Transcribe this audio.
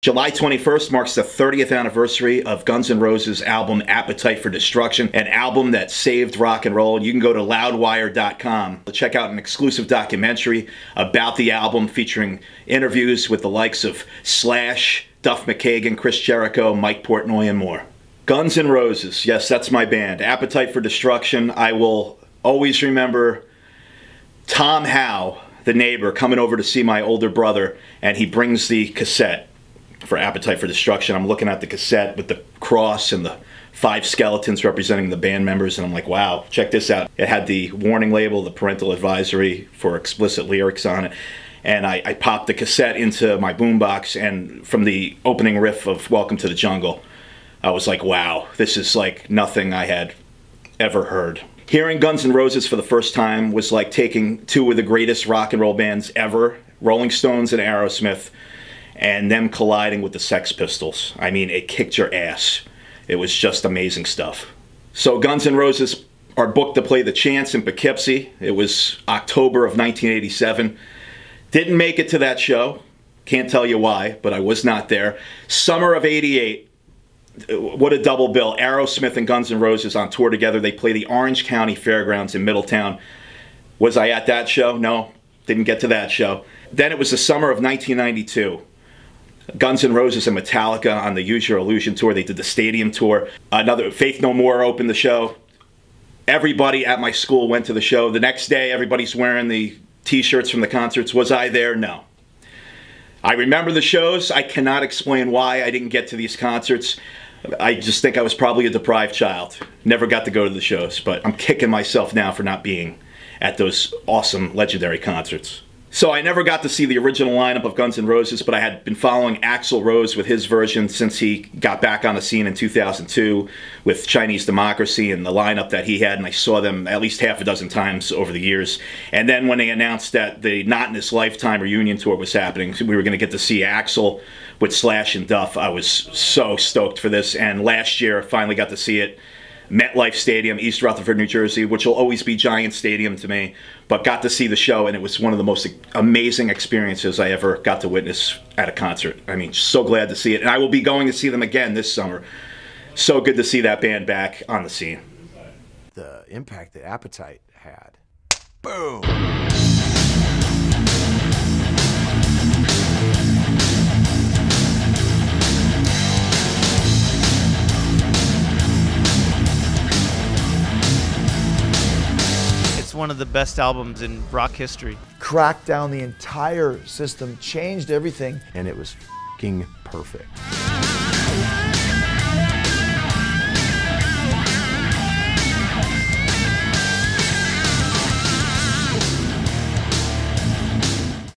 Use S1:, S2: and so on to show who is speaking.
S1: July 21st marks the 30th anniversary of Guns N' Roses' album Appetite for Destruction, an album that saved rock and roll. You can go to loudwire.com to check out an exclusive documentary about the album featuring interviews with the likes of Slash, Duff McKagan, Chris Jericho, Mike Portnoy, and more. Guns N' Roses, yes, that's my band. Appetite for Destruction. I will always remember Tom Howe, the neighbor, coming over to see my older brother, and he brings the cassette for Appetite for Destruction. I'm looking at the cassette with the cross and the 5 skeletons representing the band members, and I'm like, wow, check this out. It had the warning label, the parental advisory for explicit lyrics on it, and I popped the cassette into my boombox, and from the opening riff of Welcome to the Jungle, I was like, wow, this is like nothing I had ever heard. Hearing Guns N' Roses for the first time was like taking 2 of the greatest rock and roll bands ever, Rolling Stones and Aerosmith, and them colliding with the Sex Pistols. I mean, it kicked your ass. It was just amazing stuff. So Guns N' Roses are booked to play the Chance in Poughkeepsie. It was October of 1987. Didn't make it to that show. Can't tell you why, but I was not there. Summer of '88. What a double bill. Aerosmith and Guns N' Roses on tour together. They play the Orange County Fairgrounds in Middletown. Was I at that show? No, didn't get to that show. Then it was the summer of 1992. Guns N' Roses and Metallica on the Use Your Illusion tour. They did the stadium tour. Another Faith No More opened the show. Everybody at my school went to the show. The next day, everybody's wearing the t-shirts from the concerts. Was I there? No. I remember the shows. I cannot explain why I didn't get to these concerts. I just think I was probably a deprived child. Never got to go to the shows, but I'm kicking myself now for not being at those awesome, legendary concerts. So I never got to see the original lineup of Guns N' Roses, but I had been following Axl Rose with his version since he got back on the scene in 2002 with Chinese Democracy and the lineup that he had, and I saw them at least half a dozen times over the years. And then when they announced that the Not in This Lifetime reunion tour was happening, we were going to get to see Axl with Slash and Duff. I was so stoked for this, and last year I finally got to see it. MetLife Stadium, East Rutherford, New Jersey, which will always be Giant Stadium to me, but got to see the show, and it was one of the most amazing experiences I ever got to witness at a concert. I mean, so glad to see it, and I will be going to see them again this summer. So good to see that band back on the scene.
S2: The impact that Appetite had. Boom!
S3: One of the best albums in rock history.
S4: Cracked down the entire system, changed everything,
S2: And it was f***ing perfect.